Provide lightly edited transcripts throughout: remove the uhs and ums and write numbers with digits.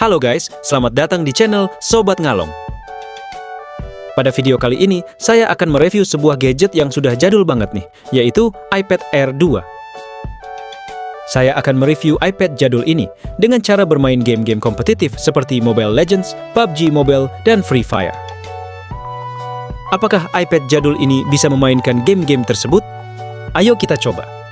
Halo guys, selamat datang di channel Sobat Ngalong. Pada video kali ini, saya akan mereview sebuah gadget yang sudah jadul banget nih, yaitu iPad Air 2. Saya akan mereview iPad jadul ini dengan cara bermain game-game kompetitif seperti Mobile Legends, PUBG Mobile, dan Free Fire. Apakah iPad jadul ini bisa memainkan game-game tersebut? Ayo kita coba.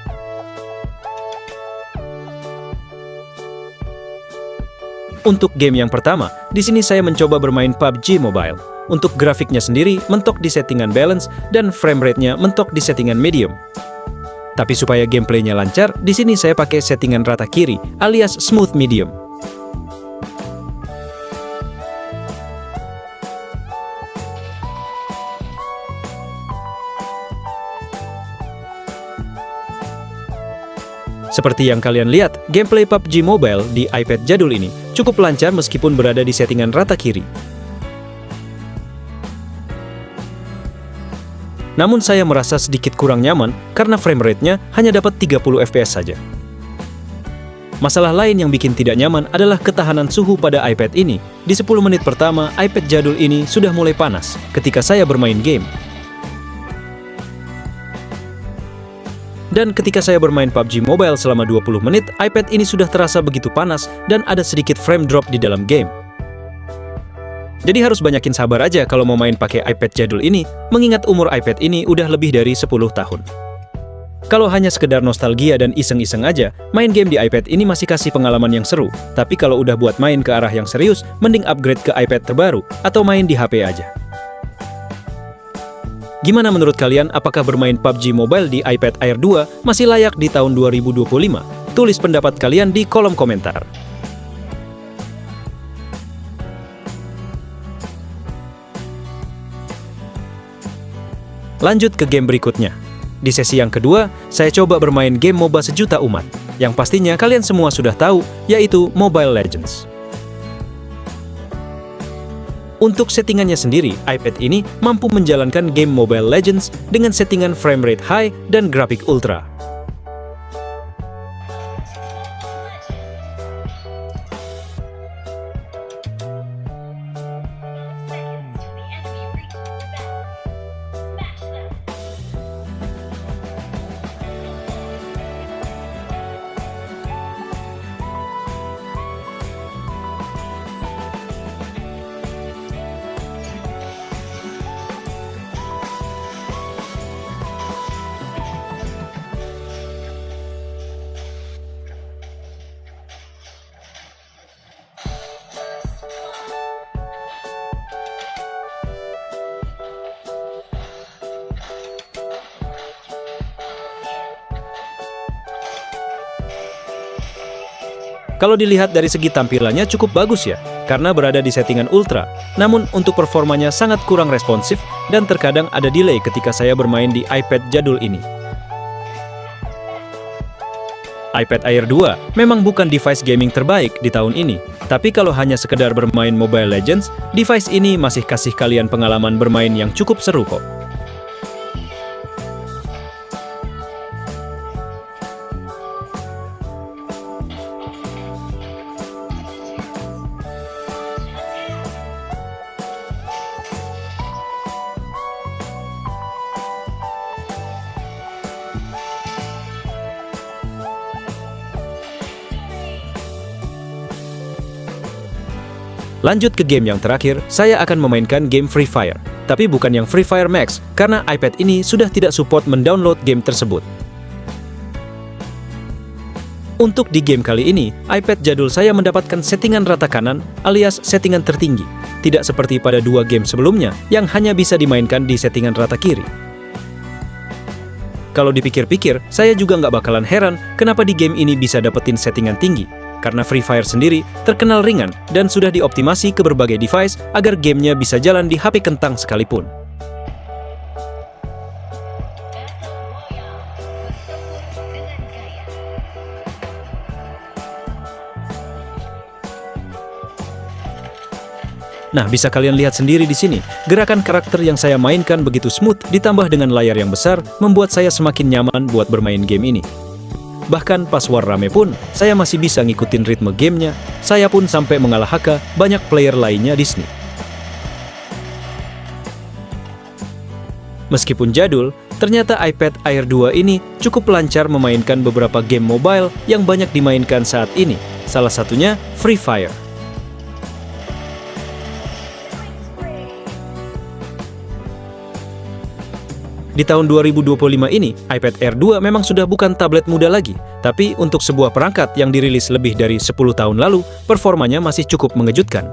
Untuk game yang pertama, di sini saya mencoba bermain PUBG Mobile. Untuk grafiknya sendiri, mentok di settingan balance dan frame rate-nya mentok di settingan medium. Tapi supaya gameplaynya lancar, di sini saya pakai settingan rata kiri alias smooth medium. Seperti yang kalian lihat, gameplay PUBG Mobile di iPad jadul ini cukup lancar meskipun berada di settingan rata kiri. Namun saya merasa sedikit kurang nyaman karena frame rate-nya hanya dapat 30 fps saja. Masalah lain yang bikin tidak nyaman adalah ketahanan suhu pada iPad ini. Di 10 menit pertama, iPad jadul ini sudah mulai panas ketika saya bermain game. Dan ketika saya bermain PUBG Mobile selama 20 menit, iPad ini sudah terasa begitu panas dan ada sedikit frame drop di dalam game. Jadi harus banyakin sabar aja kalau mau main pakai iPad jadul ini, mengingat umur iPad ini udah lebih dari 10 tahun. Kalau hanya sekedar nostalgia dan iseng-iseng aja, main game di iPad ini masih kasih pengalaman yang seru. Tapi kalau udah buat main ke arah yang serius, mending upgrade ke iPad terbaru atau main di HP aja. Gimana menurut kalian, apakah bermain PUBG Mobile di iPad Air 2 masih layak di tahun 2025? Tulis pendapat kalian di kolom komentar. Lanjut ke game berikutnya. Di sesi yang kedua, saya coba bermain game MOBA sejuta umat, yang pastinya kalian semua sudah tahu, yaitu Mobile Legends. Untuk settingannya sendiri, iPad ini mampu menjalankan game Mobile Legends dengan settingan frame rate high dan grafik ultra. Kalau dilihat dari segi tampilannya cukup bagus ya, karena berada di settingan ultra. Namun untuk performanya sangat kurang responsif dan terkadang ada delay ketika saya bermain di iPad jadul ini. iPad Air 2 memang bukan device gaming terbaik di tahun ini, tapi kalau hanya sekedar bermain Mobile Legends, device ini masih kasih kalian pengalaman bermain yang cukup seru kok. Lanjut ke game yang terakhir, saya akan memainkan game Free Fire. Tapi bukan yang Free Fire Max, karena iPad ini sudah tidak support mendownload game tersebut. Untuk di game kali ini, iPad jadul saya mendapatkan settingan rata kanan alias settingan tertinggi. Tidak seperti pada dua game sebelumnya, yang hanya bisa dimainkan di settingan rata kiri. Kalau dipikir-pikir, saya juga nggak bakalan heran kenapa di game ini bisa dapetin settingan tinggi. Karena Free Fire sendiri terkenal ringan dan sudah dioptimasi ke berbagai device agar gamenya bisa jalan di HP kentang sekalipun. Nah, bisa kalian lihat sendiri di sini, gerakan karakter yang saya mainkan begitu smooth ditambah dengan layar yang besar membuat saya semakin nyaman buat bermain game ini. Bahkan pas war rame pun, saya masih bisa ngikutin ritme gamenya. Saya pun sampai mengalahkan banyak player lainnya di Sneak. Meskipun jadul, ternyata iPad Air 2 ini cukup lancar memainkan beberapa game mobile yang banyak dimainkan saat ini. Salah satunya Free Fire. Di tahun 2025 ini, iPad Air 2 memang sudah bukan tablet muda lagi. Tapi untuk sebuah perangkat yang dirilis lebih dari 10 tahun lalu, performanya masih cukup mengejutkan.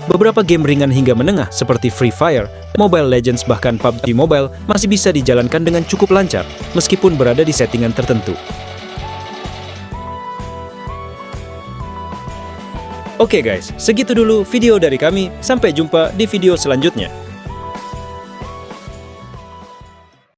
Beberapa game ringan hingga menengah seperti Free Fire, Mobile Legends bahkan PUBG Mobile masih bisa dijalankan dengan cukup lancar meskipun berada di settingan tertentu. Oke guys, segitu dulu video dari kami. Sampai jumpa di video selanjutnya.